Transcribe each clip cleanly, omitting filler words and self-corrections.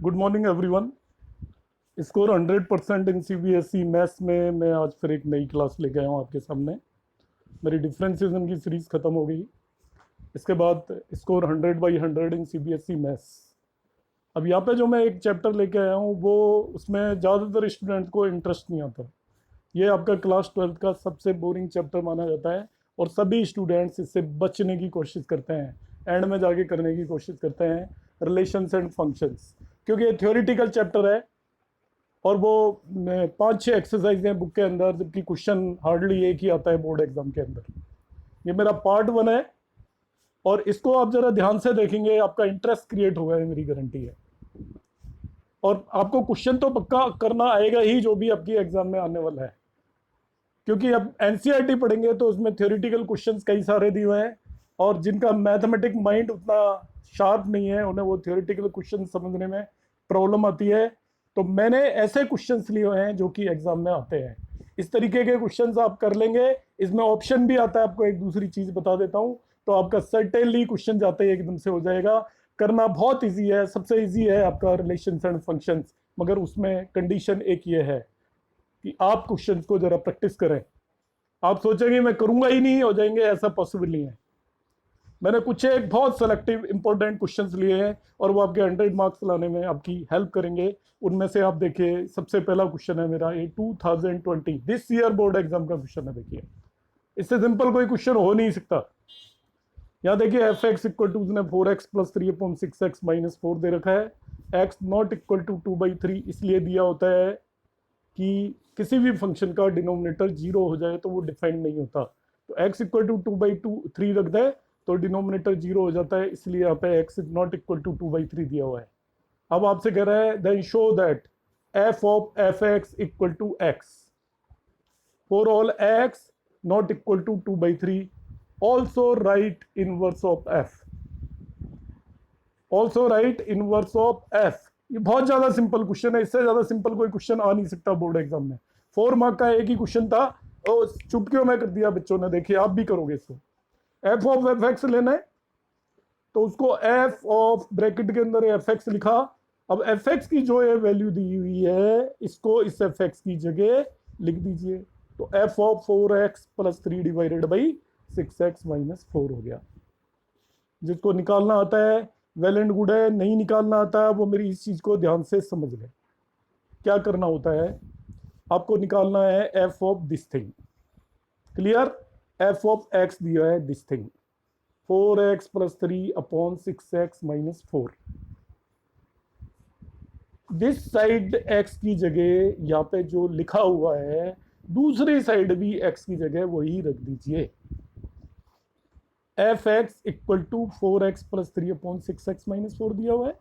Good morning everyone. Score 100% इन CBSE maths में मैं आज फिर एक नई क्लास लेके आया हूँ आपके सामने। मेरी डिफरेंशिएशन की सीरीज खत्म हो गई। इसके बाद स्कोर 100/100 इन सीबीएसई मैथ्स। अब यहाँ पे जो मैं एक चैप्टर लेके आया हूँ वो उसमें ज़्यादातर स्टूडेंट को इंटरेस्ट नहीं आता। ये आपका क्लास 12th का सबसे बोरिंग चैप्टर माना जाता है और सभी स्टूडेंट्स इससे बचने की कोशिश करते हैं, एंड में जाके करने की कोशिश करते हैं रिलेशंस एंड फंक्शंस, क्योंकि ये थ्योरेटिकल चैप्टर है और वो 5-6 एक्सरसाइज हैं बुक के अंदर, जबकि क्वेश्चन हार्डली एक ही आता है बोर्ड एग्जाम के अंदर। ये मेरा पार्ट 1 है और इसको आप जरा ध्यान से देखेंगे, आपका इंटरेस्ट क्रिएट होगा, ये मेरी गारंटी है। और आपको क्वेश्चन तो पक्का करना आएगा ही जो भी आपकी एग्जाम में आने वाला है, क्योंकि अब एनसीईआरटी पढ़ेंगे तो उसमें थ्योरेटिकल क्वेश्चंस कई सारे दिए हुए हैं और जिनका मैथमेटिक माइंड उतना शार्प नहीं है उन्हें वो थ्योरेटिकल क्वेश्चन समझने में प्रॉब्लम आती है। तो मैंने ऐसे क्वेश्चंस लिए हुए हैं जो कि एग्जाम में आते हैं। इस तरीके के क्वेश्चंस आप कर लेंगे। इसमें ऑप्शन भी आता है, आपको एक दूसरी चीज बता देता हूं, तो आपका सर्टेनली क्वेश्चन जाते ही एकदम से हो जाएगा। करना बहुत ईजी है, सबसे ईजी है आपका रिलेशंस एंड फंक्शंस, मगर उसमें कंडीशन एक ये है कि आप क्वेश्चंस को जरा प्रैक्टिस करें। आप सोचेंगे मैं करूंगा ही नहीं, हो जाएंगे, ऐसा पॉसिबल नहीं है। मैंने कुछ एक बहुत सेलेक्टिव इंपॉर्टेंट क्वेश्चंस लिए हैं और वो आपके 100 मार्क्स लाने में आपकी हेल्प करेंगे। उनमें से आप देखिए, सबसे पहला क्वेश्चन है मेरा, ये 2020 दिस ईयर बोर्ड एग्जाम का क्वेश्चन है। देखिए, इससे सिंपल कोई क्वेश्चन हो नहीं सकता। यहाँ देखिए f x equal to 4x+3/6x-4 दे रखा है। एक्स नॉट इक्वल टू 2/3 इसलिए दिया होता है कि किसी भी फंक्शन का डिनोमिनेटर 0 हो जाए तो वो डिफाइंड नहीं होता। तो x इक्वल टू 2/3 रख दे तो डिनोमिनेटर 0 हो जाता है, इसलिए यहाँ पे x is not equal to 2/3 दिया हुआ है। अब आपसे कह रहा है then show that f of fx equal to x for all x not equal to 2/3 also write inverse of f। Also write inverse of f। ये बहुत ज्यादा सिंपल क्वेश्चन है, इससे ज्यादा सिंपल कोई क्वेश्चन आ नहीं सकता बोर्ड एग्जाम में। 4 मार्क का एक ही क्वेश्चन था और चुटकियों में कर दिया बच्चों ने। देखिए आप भी करोगे इसको। एफ ऑफ एफ एक्स लेना है तो उसको एफ ऑफ ब्रैकेट के अंदर एफ एक्स लिखा। अब एफ एक्स की जो ये वैल्यू दी हुई है इसको इस एफ एक्स की जगह लिख दीजिए। तो एफ ऑफ 4x+3/6x-4 हो गया। जिसको निकालना आता है वेल एंड गुड है, नहीं निकालना आता है वो मेरी इस चीज को ध्यान से समझ ले। क्या करना होता है, आपको निकालना है F of this thing. Clear? F of x दिया है this thing 4x+3/6x-4। This side x की जगह यहाँ पे जो लिखा हुआ है दूसरी साइड भी x की जगह वही रख दीजिए। F x equal to 4x+3/6x-4 दिया हुआ है।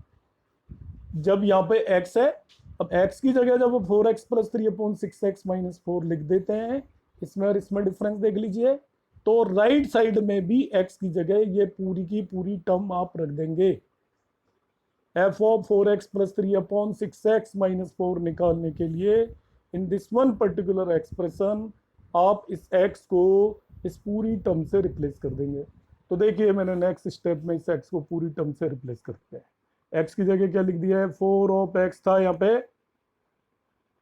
जब यहाँ पे x है, अब x की जगह जब 4x+3/6x-4 लिख देते हैं इसमें और इसमें डिफरेंस देख लीजिए, तो राइट साइड में भी x की जगह ये पूरी की पूरी टर्म आप रख देंगे। एफ ऑफ 4x+3/6x-4 निकालने के लिए in this one particular expression आप इस x को इस पूरी टर्म से रिप्लेस कर देंगे। तो देखिए मैंने नेक्स्ट स्टेप में इस x को पूरी टर्म से रिप्लेस कर दिया है। x की जगह क्या लिख दिया है, 4 ऑफ x था, यहाँ पे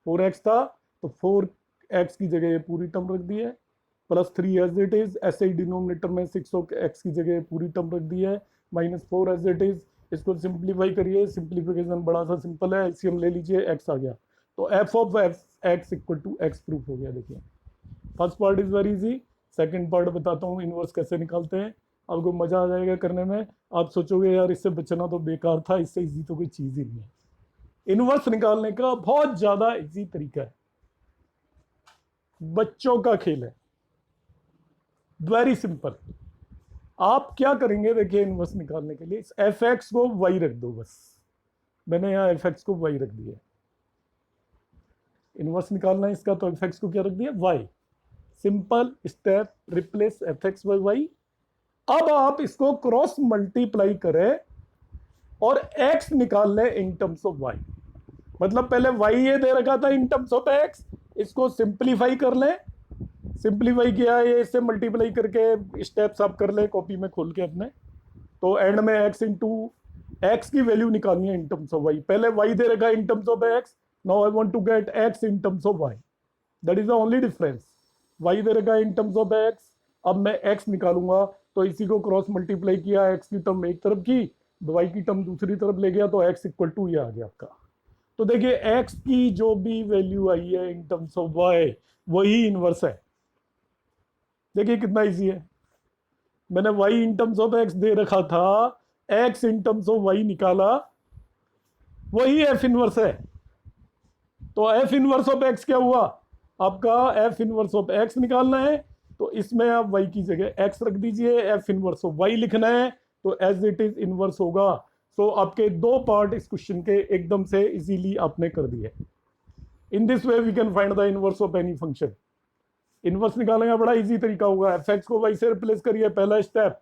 4x था तो 4x की जगह ये पूरी टर्म रख दी है, +3 एज इट इज। ऐसे ही डिनोमिनेटर में 6 ऑफ x की जगह पूरी टर्म रख दी है, -4 एज इट इज। इसको सिंप्लीफाई करिए, सिंप्लीफिकेशन बड़ा सा सिंपल है, एलसीएम ले लीजिए, x आ गया। तो f of x equal to x proof हो गया। देखिए first part is very easy, second part बताता हूँ इनवर्स कैसे निकालते हैं। आपको मजा आ जाएगा करने में। आप सोचोगे यार इससे बचना तो बेकार था, इससे इजी तो कोई चीज ही नहीं है। इनवर्स निकालने का बहुत ज्यादा इजी तरीका है, बच्चों का खेल है, वेरी सिंपल। आप क्या करेंगे, देखिए इनवर्स निकालने के लिए एफ एक्स को वाई रख दो बस। मैंने यहाँ एफ एक्स को वाई रख दिया। इनवर्स निकालना है इसका तो एफ एक्स को क्या रख दिया, y. Simple step, replace f x by y. अब आप इसको क्रॉस मल्टीप्लाई करें और x निकाल लें इन टर्म्स ऑफ y। मतलब पहले y ये दे रखा था इन टर्म्स ऑफ x, इसको सिंप्लीफाई कर लें। सिंप्लीफाई किया, ये इससे मल्टीप्लाई करके स्टेप्स आप कर ले कॉपी में खोल के अपने। तो एंड में x इंटू एक्स की वैल्यू निकालनी है इन टर्म्स ऑफ वाई। पहले वाई दे रखा है in terms of x, now I want to get x in terms of y, that is the only difference. Y दे रखा है इन टर्म्स ऑफ एक्स, अब मैं एक्स निकालूंगा तो इसी को क्रॉस मल्टीप्लाई किया, एक्स की टर्म एक तरफ की, वाई की टर्म दूसरी तरफ ले गया, तो एक्स इक्वल टू ये आ गया आपका। तो देखिए एक्स की जो भी वैल्यू आई है इन टर्म्स ऑफ वाई वही इनवर्स है। देखिए कितना इजी है, मैंने y in terms of x दे रखा था, x in terms of y निकाला, वही f इनवर्स है। तो f इनवर्स ऑफ x क्या हुआ आपका, f इनवर्स ऑफ x निकालना है तो इसमें आप y की जगह x रख दीजिए, f इनवर्स ऑफ y लिखना है तो एज इट इज इनवर्स होगा। तो आपके दो पार्ट इस क्वेश्चन के एकदम से इजीली आपने कर दिए। In this way we can find the inverse of any function. Inverse निकालने का बड़ा इजी तरीका होगा, एफ एक्स को वाई से रिप्लेस करिए, पहला स्टेप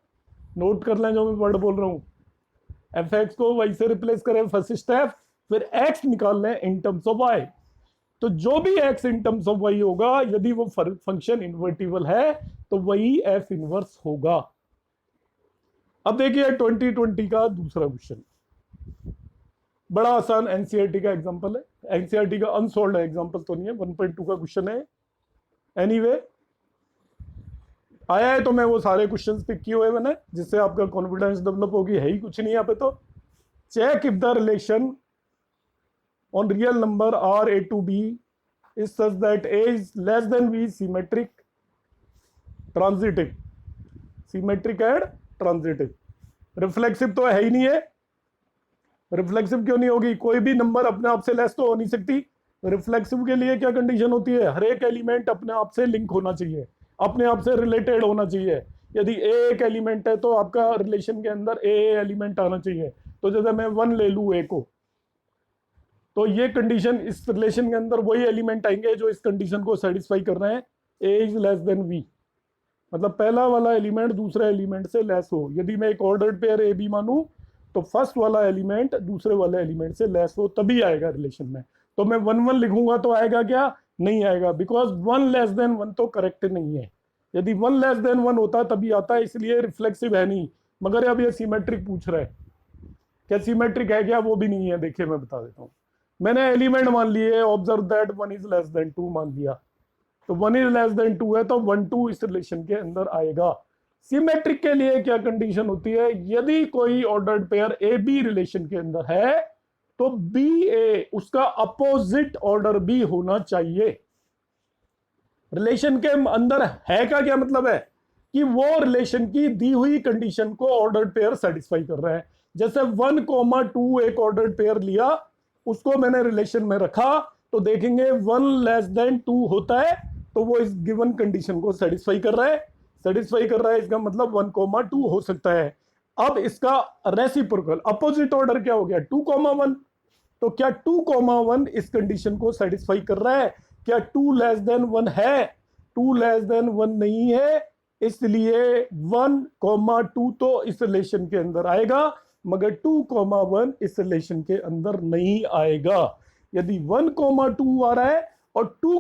नोट कर लें जो मैं वर्ड बोल रहा हूँ, एफ एक्स को वाई से रिप्लेस करें फर्स्ट स्टेप, फिर एक्स निकाल लें इन टर्म्स ऑफ वाई। तो जो भी x in terms of y होगा यदि वो फंक्शन इन्वर्टिबल है तो वही एफ इनवर्स होगा। अब देखिए 2020 का दूसरा क्वेश्चन, बड़ा आसान एनसीईआरटी का एग्जांपल है, एनसीईआरटी का अनसॉल्व्ड एग्जांपल तो नहीं है, 1.2 का क्वेश्चन है। एनीवे आया है तो मैं वो सारे क्वेश्चंस पिक किए हुए मैंने, जिससे आपका कॉन्फिडेंस डेवलप होगी, है ही कुछ नहीं यहाँ पे। तो check if the relation on real number R a to b is such that a is less than b symmetric transitive, symmetric and transitive. Reflexive तो है ही नहीं है, रिफ्लेक्सिव क्यों नहीं होगी, कोई भी नंबर अपने आप से लेस तो हो नहीं सकती। रिफ्लेक्सिव के लिए क्या कंडीशन होती है, हर एक एलिमेंट अपने आप से लिंक होना चाहिए, अपने आप से रिलेटेड होना चाहिए। यदि ए एक एलिमेंट है तो आपका रिलेशन के अंदर ए एलिमेंट आना चाहिए। तो जैसे मैं 1 ले लूँ ए को, तो ये कंडीशन इस रिलेशन के अंदर वही एलिमेंट आएंगे जो इस कंडीशन को सेटिस्फाई कर रहे हैं, ए इज लेस देन वी, मतलब पहला वाला एलिमेंट दूसरे एलिमेंट से लेस हो। यदि मैं एक ऑर्डर्ड पेयर ए बी मानूं तो फर्स्ट वाला एलिमेंट दूसरे वाले एलिमेंट से लेस हो तभी आएगा रिलेशन में। तो मैं 1 1 लिखूंगा तो आएगा क्या, नहीं आएगा, बिकॉज 1 लेस देन 1 तो करेक्ट नहीं है। यदि 1 लेस देन 1 होता तभी आता है, इसलिए रिफ्लेक्सिव है नहीं। मगर अब ये सिमेट्रिक पूछ रहा है, क्या सिमेट्रिक है क्या, वो भी नहीं है। देखिए मैं बता देता हूँ, मैंने एलिमेंट मान लिए, observe that 1 is less than 2 मान लिया, तो 1 इज लेस देन 2 है तो 1 2 इस रिलेशन के अंदर आएगा। सिमेट्रिक के लिए क्या कंडीशन होती है, यदि कोई ऑर्डर्ड पेयर ए बी रिलेशन के अंदर है तो बी ए उसका अपोजिट ऑर्डर भी होना चाहिए। रिलेशन के अंदर है का क्या मतलब है कि वो रिलेशन की दी हुई कंडीशन को ऑर्डर्ड पेयर सेटिस्फाई कर रहा है। जैसे 1, 2 एक ऑर्डर्ड पेयर लिया, उसको मैंने रिलेशन में रखा, तो देखेंगे 1 लेस देन 2 होता है तो वो इस गिवन कंडीशन को सेटिस्फाई कर रहा है, सेटिस्फाई कर रहा है, इसका मतलब 1, 2 हो सकता है। अब इसका रेसिप्रोकल अपोजिट ऑर्डर क्या हो गया, 2, 1, तो क्या 2, 1 इस कंडीशन को सेटिस्फाई कर रहा है, क्या 2 लेस देन 1 है, 2 लेस देन 1 नहीं है, इसलिए 1, 2 तो इस रिलेशन के अंदर आएगा, मगर 2, 1 इस रिलेशन के अंदर नहीं आएगा। यदि 1, 2 आ रहा है और 2,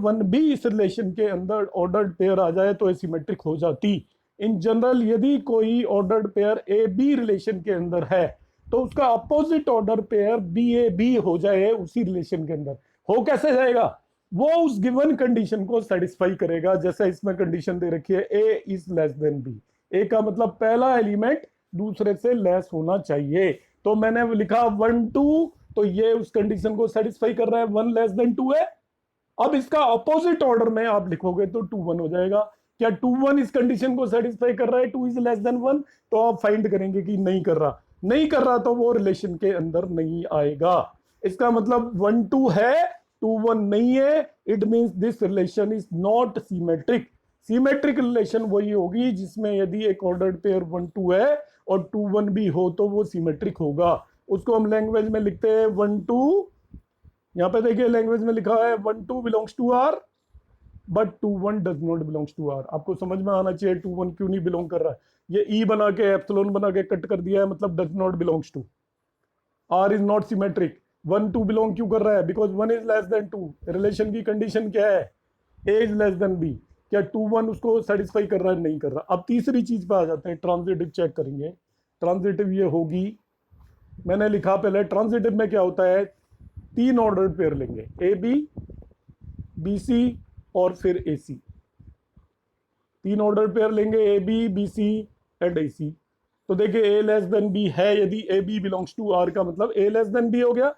1 भी इस रिलेशन के अंदर ऑर्डर्ड पेयर आ जाए तो सिमेट्रिक हो जाती। इन जनरल यदि कोई ऑर्डर्ड पेयर ए बी रिलेशन के अंदर है तो उसका opposite order pair b a b हो जाए उसी रिलेशन के अंदर। हो कैसे जाएगा, वो उस गिवन कंडीशन को सेटिस्फाई करेगा। जैसे इसमें कंडीशन दे रखी है a is less than B, ए का मतलब पहला एलिमेंट दूसरे से लेस होना चाहिए, तो मैंने लिखा 1 2, तो ये उस कंडीशन को सेटिस्फाई कर रहा है, 1 लेस देन 2 है। अब इसका अपोजिट ऑर्डर में आप लिखोगे तो 2 1 हो जाएगा। क्या 2 1 इस कंडीशन को सेटिस्फाई कर रहा है, 2 इज लेस देन 1, तो आप फाइंड करेंगे कि नहीं कर रहा, नहीं कर रहा तो वो रिलेशन के अंदर नहीं आएगा। इसका मतलब 1 2 है 2 1 नहीं है, it means this relation is not symmetric. Symmetric relation वही होगी जिसमें यदि एक ऑर्डर्ड पेयर 1 2 है और 2 1 भी हो तो वो सिमेट्रिक होगा। उसको हम लैंग्वेज में लिखते हैं 1 2, यहाँ पे देखिए लैंग्वेज में लिखा है 1 2 belongs to R but 2 1 does not belongs to R. आपको समझ में आना चाहिए 2 1 क्यों नहीं बिलोंग कर रहा है, ये ई बना के एप्सिलॉन बना के कट कर दिया है, मतलब does not belongs to, R is not symmetric. 1 2 belong क्यों कर रहा है, because 1 is less than 2, relation की कंडीशन क्या है, a is less than b, क्या 2 1 उसको सेटिस्फाई कर रहा है, नहीं कर रहा। अब तीसरी चीज पे आ जाते हैं, ट्रांजिटिव चेक करेंगे। ट्रांजिटिव ये होगी मैंने लिखा पहले ट्रांजिटिव में क्या होता है, 3 ऑर्डर पेयर लेंगे, ए बी, बी सी और फिर ए सी। 3 ऑर्डर पेयर लेंगे, A B, B C and A C. तो देखिए ए लेस देन बी है, यदि A B belongs to R का मतलब ए लेस देन बी हो गया,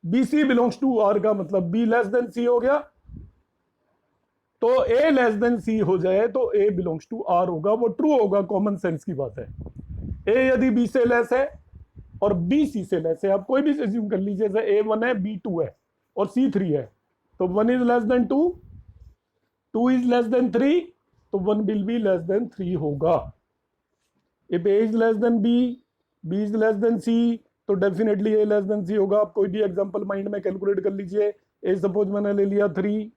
B C belongs to R का मतलब बी लेस देन सी हो गया। तो ए लेस देन सी हो जाए तो ए बिलोंग्स टू आर होगा, वो ट्रू होगा, कॉमन सेंस की बात है। ए यदि बी से लेस है और बी सी से लेस है, आप कोई भी अज्यूम कर लीजिए, जैसे ए 1 है, बी 2 है और सी 3 है, तो 1 is less than 2, 2 is less than 3, तो 1 विल बी लेस देन 3 होगा। If A is less than B, B is less than C, तो definitely A less than C होगा। आप कोई भी एग्जांपल माइंड में कैलकुलेट कर लीजिए। ए सपोज मैंने ले लिया 3,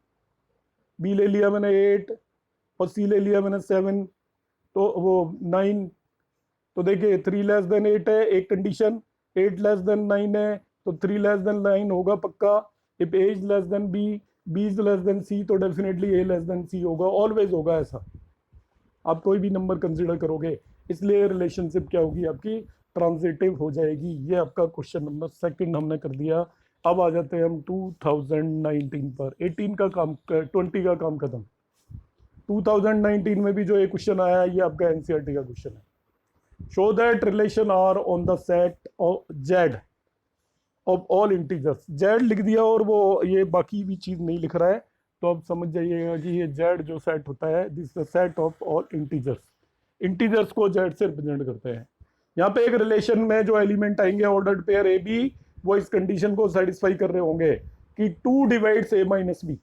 बी ले लिया मैंने 8 और सी ले लिया मैंने 7, तो वो 9। तो देखिए 3 लेस देन 8 है, एक कंडीशन, 8 लेस देन 9 है, तो 3 लेस देन 9 होगा पक्का। If A is less than B, B is less than C, तो definitely A less than C होगा, ऑलवेज होगा ऐसा। आप कोई भी नंबर कंसिडर करोगे, इसलिए रिलेशनशिप क्या होगी आपकी, ट्रांजिटिव हो जाएगी। ये आपका क्वेश्चन नंबर 2 हमने कर दिया। अब आ जाते हैं हम 2019 पर। 18 का काम, 20 का काम खत्म। 2019 में भी जो ये क्वेश्चन आया है, ये आपका एनसीईआरटी का क्वेश्चन है। Show that relation R on the set of Z of all integers. Z लिख दिया और वो ये बाकी भी चीज नहीं लिख रहा है, तो आप समझ जाइएगा कि ये जेड जो सेट होता है, this the set of all integers. Integers को जेड से रिप्रेजेंट करते हैं। यहाँ पे एक रिलेशन में जो एलिमेंट आएंगे ऑर्डर्ड पेयर ए बी, वो इस कंडीशन को सेटिस्फाई कर रहे होंगे कि 2 डिवाइड्स ए माइनस बी,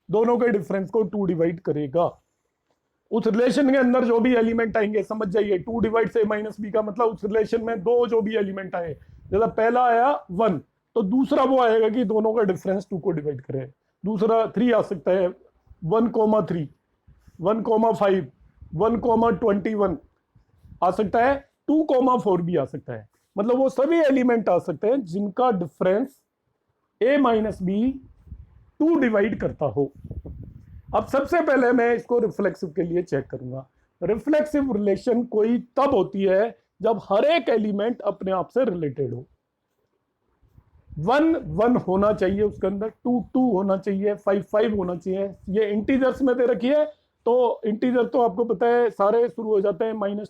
दोनों के डिफरेंस को 2 डिवाइड करेगा। उस रिलेशन के अंदर जो भी एलिमेंट आएंगे, समझ जाइए 2 डिवाइड्स ए माइनस बी का मतलब उस रिलेशन में दो जो भी एलिमेंट आए, जैसा पहला आया 1, तो दूसरा वो आएगा कि दोनों का डिफरेंस 2 को डिवाइड करे। दूसरा 3 आ सकता है, 1,3, 1,5, 1,21 आ सकता है, 2,4 भी आ सकता है। मतलब वो सभी एलिमेंट आ सकते हैं जिनका difference a minus b 2 divide करता हो। अब सबसे पहले मैं इसको रिफ्लेक्सिव के लिए चेक करूंगा। रिफ्लेक्सिव रिलेशन कोई तब होती है जब हर एक एलिमेंट अपने आप से रिलेटेड हो। 1 1 होना चाहिए उसके अंदर, 2 2 होना चाहिए, 5 5 होना चाहिए। ये इंटीजर्स में दे रखी है, तो इंटीजर तो आपको पता है सारे शुरू हो जाते हैं -1,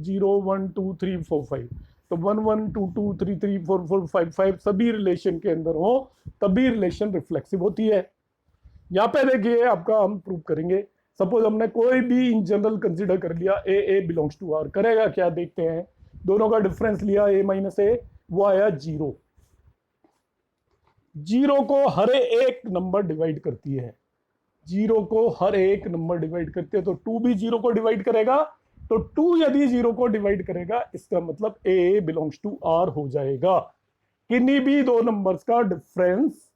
0, 1 2 3 4 5। तो 1 1 2 2 3 3 4 4 5 5 सभी रिलेशन के अंदर हो, तभी रिलेशन रिफ्लेक्सिव होती है। यहाँ पे देखिए आपका हम प्रूव करेंगे। सपोज हमने कोई भी इन जनरल कंसिडर कर लिया, ए बिलोंग्स टू आर, करेगा क्या देखते हैं। दोनों का डिफरेंस लिया a माइनस ए, वो आया 0। 0 को हर एक नंबर डिवाइड करती है, 0 को हर एक नंबर डिवाइड करते हैं, तो 2 भी 0 को डिवाइड करेगा। तो 2 यदि 0 को डिवाइड करेगा, इसका मतलब a बिलोंग्स टू r हो जाएगा। किन्हीं भी दो नंबर्स का डिफरेंस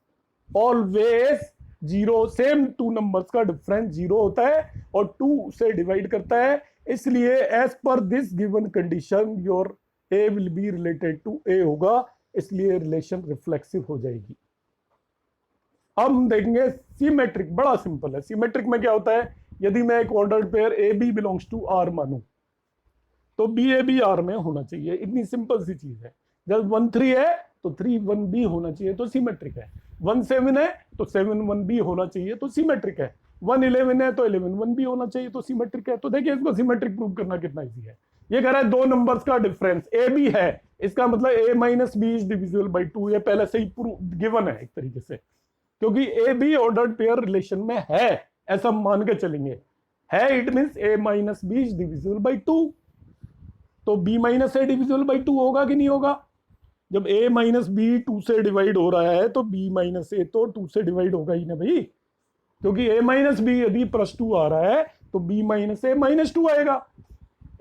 ऑलवेज 0, सेम 2 नंबर्स का डिफरेंस 0 होता है और 2 से डिवाइड करता है। इसलिए as per this given condition your a will be related to a होगा, इसलिए रिलेशन रिफ्लेक्सिव हो जाएगी। अब हम देखेंगे सिमेट्रिक, बड़ा सिंपल है। सिमेट्रिक में क्या होता है, यदि मैं एक ordered pair A B belongs to R मानूं, तो बी ए बी आर में होना चाहिए। इतनी सिंपल सी चीज है। जब 1 3 है तो 3 1 भी होना चाहिए, तो सिमेट्रिक है। 1 7 है तो 7 1 भी होना चाहिए, तो सिमेट्रिक है। 1 11 है तो 11 1 भी होना चाहिए, तो सिमेट्रिक है। तो देखिए इसको सिमेट्रिक प्रूव करना कितना इजी है। ये कह रहा है दो नंबर्स का डिफरेंस ए बी है, इसका मतलब A minus B is divisible by 2। ये पहले से ही गिवन है एक तरीके से, क्योंकि a B ordered pair relation में है, ऐसा मान के चलेंगे। है it means a minus B is divisible by 2। तो b minus a divisible by 2 होगा कि नहीं होगा। जब a माइनस बी 2 से डिवाइड हो रहा है, तो b माइनस ए तो 2 से डिवाइड होगा ही ना भाई, क्योंकि a माइनस बी यदि +2 आ रहा है तो b माइनस ए -2 आएगा।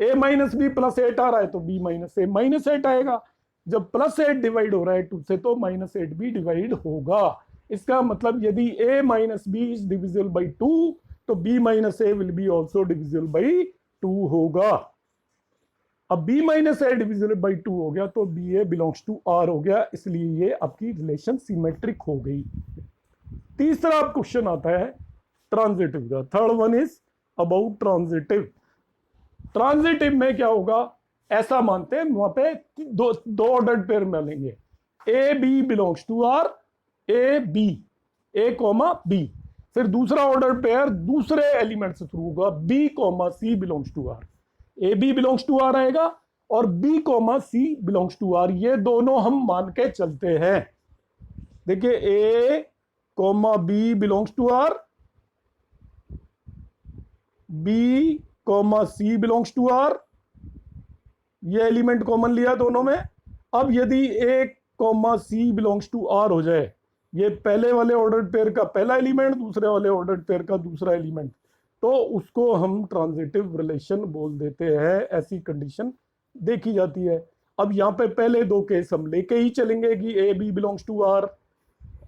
a माइनस बी +8 आ रहा है तो b माइनस ए -8 आएगा। जब +8 डिवाइड हो रहा है 2 से, तो -8 भी डिवाइड होगा। इसका मतलब यदि a minus B is divisible by 2, तो b minus a will be also divisible by 2 होगा। अब b minus a divisible by 2 हो गया, तो b a belongs to R हो गया, इसलिए ये आपकी रिलेशन सिमेट्रिक हो गई। तीसरा क्वेश्चन आता है ट्रांजिटिव का। Third one is about transitive. Transitive में क्या होगा, ऐसा मानते हैं, वहां पे दो ऑर्डर्ड पेयर मिलेंगे, A B belongs to R, A B, A comma B. फिर दूसरा ऑर्डर पेयर दूसरे एलिमेंट से शुरू होगा, B comma C belongs to R. A B belongs to R आएगा और B comma C belongs to R, ये दोनों हम मान के चलते हैं। देखिए A comma B belongs to R, B comma C belongs to R, ये एलिमेंट कॉमन लिया दोनों में। अब यदि ए comma C belongs to R हो जाए, ये पहले वाले ऑर्डर्ड पेयर का पहला एलिमेंट, दूसरे वाले ऑर्डर्ड पेयर का दूसरा एलिमेंट, तो उसको हम ट्रांजिटिव रिलेशन बोल देते हैं। ऐसी कंडीशन देखी जाती है। अब यहाँ पे पहले दो केस हम लेके ही चलेंगे कि A B belongs to R,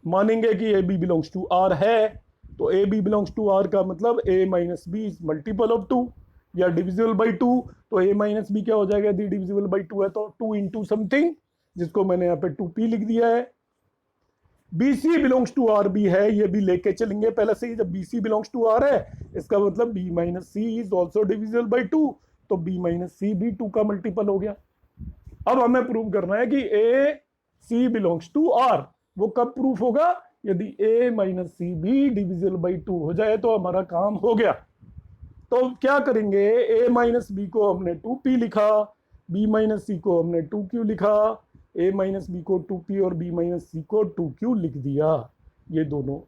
मानेंगे कि A B belongs to R है, तो A B belongs to R का मतलब A minus B is multiple of 2 या डिविजिबल बाई 2। तो ए माइनस बी क्या हो जाएगा, यदि डिविजिबल बाई 2 है तो 2 इंटू समथिंग, जिसको मैंने यहाँ पे 2p लिख दिया है। B C belongs to R भी है, ये भी लेके चलेंगे पहले से ही। जब b C belongs to R है, इसका मतलब b minus C is also divisible by 2, तो बी माइनस सी भी 2 का मल्टीपल हो गया। अब हमें प्रूव करना है कि ए सी बिलोंग्स टू आर। वो कब प्रूफ होगा, यदि ए माइनस सी भी डिविजिबल बाई 2 हो जाए तो हमारा काम हो गया। तो क्या करेंगे, ए माइनस बी को हमने 2p लिखा, बी माइनस सी को हमने 2q लिखा, ए माइनस बी को 2p और बी माइनस सी को 2q लिख दिया। ये दोनों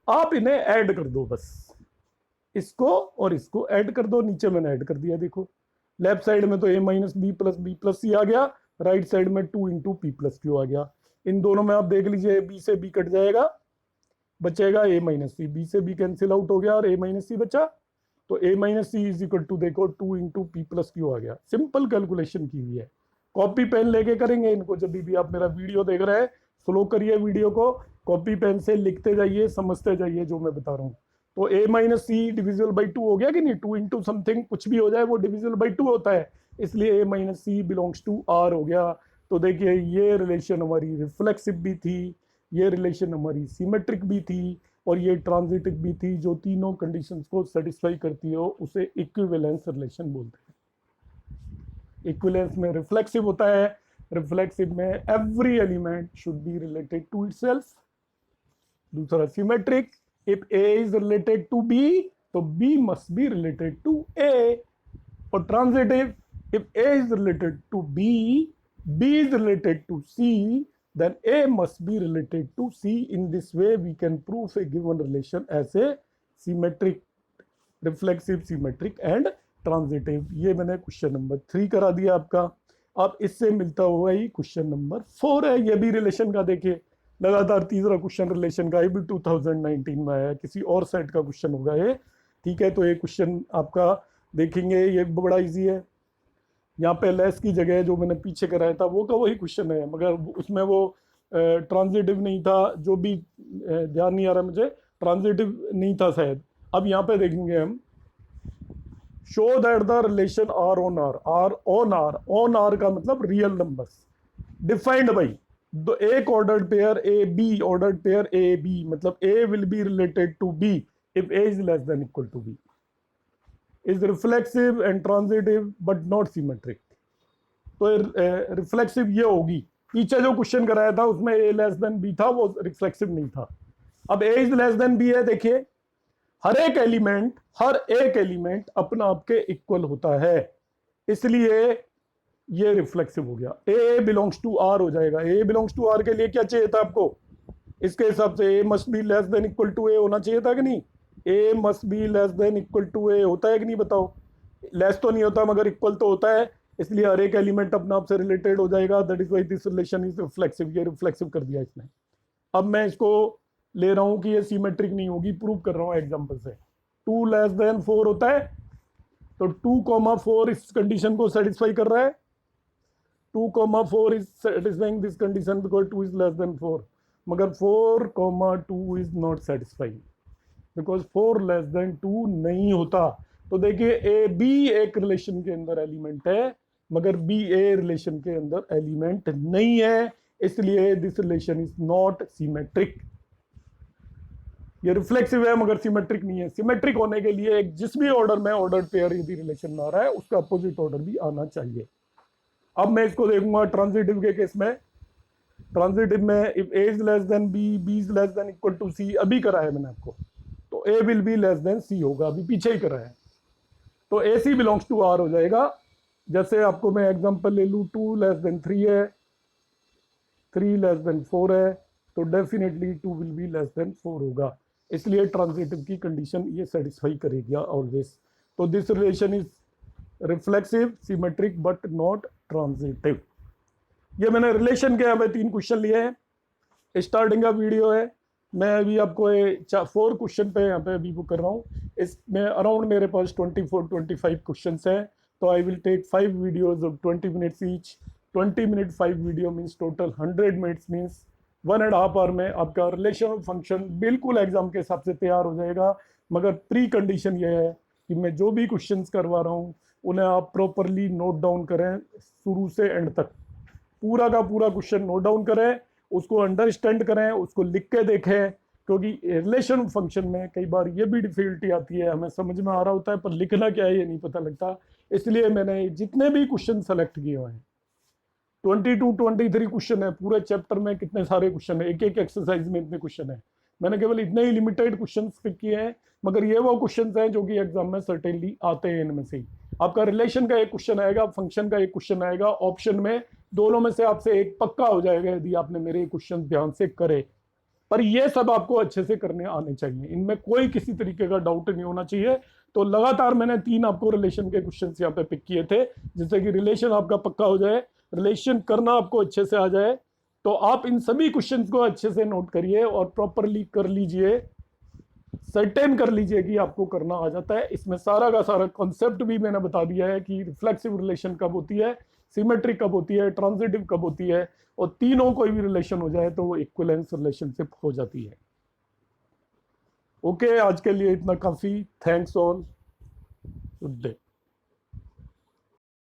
आप इन्हें ऐड कर दो, बस इसको और इसको ऐड कर दो। नीचे मैंने ऐड कर दिया, देखो लेफ्ट साइड में तो ए माइनस बी प्लस सी आ गया, राइट साइड में 2 इंटू पी प्लस क्यू आ गया। इन दोनों में आप देख लीजिए, बी से बी कट जाएगा, बचेगा ए माइनस सी, बी से बी कैंसिल आउट हो गया और ए माइनस सी बचा। तो A minus C is equal to देखो 2 इंटू पी प्लस क्यू आ गया। सिंपल कैलकुलेशन की हुई है, कॉपी पेन लेके करेंगे इनको। जब भी आप मेरा वीडियो देख रहे हैं, स्लो करिए वीडियो को, कॉपी पेन से लिखते जाइए, समझते जाइए जो मैं बता रहा हूँ। तो A minus C divisible by 2 हो गया कि नहीं, 2 इंटू समथिंग कुछ भी हो जाए वो डिविजिबल बाई 2 होता है, इसलिए A minus C belongs to R हो गया। तो देखिए ये रिलेशन हमारी रिफ्लेक्सिव भी थी, ये रिलेशन हमारी सिमेट्रिक भी थी, और ये ट्रांजिटिव भी थी। जो तीनों कंडीशंस को सेटिस्फाई करती हो उसे इक्विवेलेंस रिलेशन बोलते हैं। इक्विवेलेंस में रिफ्लेक्सिव होता है, रिफ्लेक्सिव में every element should be related to itself. दूसरा symmetric, if A is related to B तो B must be related to A. और transitive, if A is related to B, B is related to C, then A must be related to C. In this way, we can prove a given relation as a symmetric, reflexive, symmetric and transitive. ये मैंने question number 3 करा दिया आपका। अब इससे मिलता हुआ ही question number 4 है, ये भी रिलेशन का। देखिए लगातार तीसरा क्वेश्चन रिलेशन का, ये भी 2019 में आया, किसी और सेट का क्वेश्चन होगा ये, ठीक है। तो ये क्वेश्चन आपका देखेंगे, ये बड़ा इजी है। यहाँ पे लेस की जगह जो मैंने पीछे कराया था वो का वही क्वेश्चन है, मगर उसमें वो ट्रांजिटिव नहीं था, जो भी ध्यान नहीं आ रहा मुझे, ट्रांजिटिव नहीं था शायद। अब यहाँ पे देखेंगे हम, show that the relation R on R, R on R, on R का मतलब रियल नंबर्स, डिफाइंड बाई एक ordered pair A B, ordered pair A B, मतलब A will be related to B if A is less than equal to B, is reflexive and transitive but not symmetric। तो reflexive ये होगी। पीछे जो question कराया था उसमें a less than b था, वो रिफ्लेक्सिव नहीं था। अब a is less then b है, देखिए हर एक एलिमेंट अपना आपके इक्वल होता है, इसलिए ये रिफ्लेक्सिव हो गया। a बिलोंग्स टू r हो जाएगा। a बिलोंग्स टू r के लिए क्या चाहिए था आपको, इसके हिसाब से a must be less than equal to a होना चाहिए था कि नहीं। a must be less than equal to a होता है कि नहीं, बताओ। लेस तो नहीं होता मगर इक्वल तो होता है, इसलिए हर एक एलिमेंट अपने आप से रिलेटेड हो जाएगा। That is why this relation is reflexive. ये रिफ्लेक्सिव कर दिया इसने। अब मैं इसको ले रहा हूं कि ये सिमेट्रिक नहीं होगी, प्रूव कर रहा हूं एग्जांपल से। 2 लेस देन 4 होता है, तो 2,4 इस कंडीशन को सेटिस्फाई कर रहा है। 2,4 is satisfying this condition because 2 is less then 4, मगर 4,2 is not satisfying because 4 less than 2 नहीं होता। तो देखिए ए बी एक रिलेशन के अंदर एलिमेंट है, मगर बी ए रिलेशन के अंदर एलिमेंट नहीं है, इसलिए this relation is not symmetric. ये रिफ्लेक्सिव है मगर सिमेट्रिक नहीं है। सिमेट्रिक होने के लिए एक जिस भी ऑर्डर में ऑर्डर पेयर यदि रिलेशन में आ रहा है उसका अपोजिट ऑर्डर भी आना चाहिए। अब मैं इसको देखूंगा ट्रांजिटिव के केस में। ट्रांजिटिव में if A is less than B, B is less than equal to C, अभी करा है मैंने आपको, तो A will be less than C होगा, अभी पीछे ही करा है, तो A C belongs to R हो जाएगा। जैसे आपको मैं एग्जांपल ले लूँ, 2 लेस देन 3 है, 3 लेस देन 4 है, तो definitely 2 will be less then 4 होगा। इसलिए ट्रांजिटिव की कंडीशन ये सेटिस्फाई करेगी ऑलवेज। तो this relation is reflexive, symmetric but not transitive. ये मैंने रिलेशन के यहाँ पे 3 क्वेश्चन लिए हैं, स्टार्टिंग का वीडियो है। मैं अभी आपको 4 क्वेश्चन पे यहाँ पे अभी वो कर रहा हूँ। इसमें अराउंड मेरे पास 24-25 क्वेश्चन हैं, तो I will take 5 videos of 20 minutes each. 20 minute 5 video means total 100 minutes, means 1.5 hour में आपका रिलेशन फंक्शन बिल्कुल एग्जाम के हिसाब से तैयार हो जाएगा। मगर प्री कंडीशन ये है कि मैं जो भी क्वेश्चंस करवा रहा हूँ उन्हें आप प्रॉपरली नोट डाउन करें, शुरू से एंड तक पूरा का पूरा क्वेश्चन नोट डाउन करें, उसको अंडरस्टैंड करें, उसको लिख के देखें। क्योंकि रिलेशन फंक्शन में कई बार ये भी डिफिकल्टी आती है, हमें समझ में आ रहा होता है पर लिखना क्या है ये नहीं पता लगता। इसलिए मैंने जितने भी क्वेश्चन सेलेक्ट किए हुए हैं, 22-23 क्वेश्चन है पूरे चैप्टर में, कितने सारे क्वेश्चन है, एक एक एक्सरसाइज में इतने क्वेश्चन है, मैंने केवल इतने ही लिमिटेड क्वेश्चन पिक किए हैं। मगर ये वो क्वेश्चन हैं जो कि एग्जाम में सर्टेनली आते हैं। इनमें से ही आपका रिलेशन का एक क्वेश्चन आएगा, फंक्शन का एक क्वेश्चन आएगा, ऑप्शन में दोनों में से आपसे एक पक्का हो जाएगा यदि आपने मेरे क्वेश्चन ध्यान से करे। पर ये सब आपको अच्छे से करने आने चाहिए, इनमें कोई किसी तरीके का डाउट नहीं होना चाहिए। तो लगातार मैंने 3 आपको रिलेशन के क्वेश्चन यहाँ पे पिक किए थे, जिससे कि रिलेशन आपका पक्का हो जाए, रिलेशन करना आपको अच्छे से आ जाए। तो आप इन सभी क्वेश्चंस को अच्छे से नोट करिए और प्रॉपरली कर लीजिए, सर्टेन कर लीजिए कि आपको करना आ जाता है। इसमें सारा का सारा कॉन्सेप्ट भी मैंने बता दिया है कि रिफ्लेक्सिव रिलेशन कब होती है, सिमेट्रिक कब होती है, ट्रांजिटिव कब होती है, और तीनों कोई भी रिलेशन हो जाए तो वो इक्विवेलेंस रिलेशनशिप हो जाती है। ओके, आज के लिए इतना काफी। Thanks all, good day.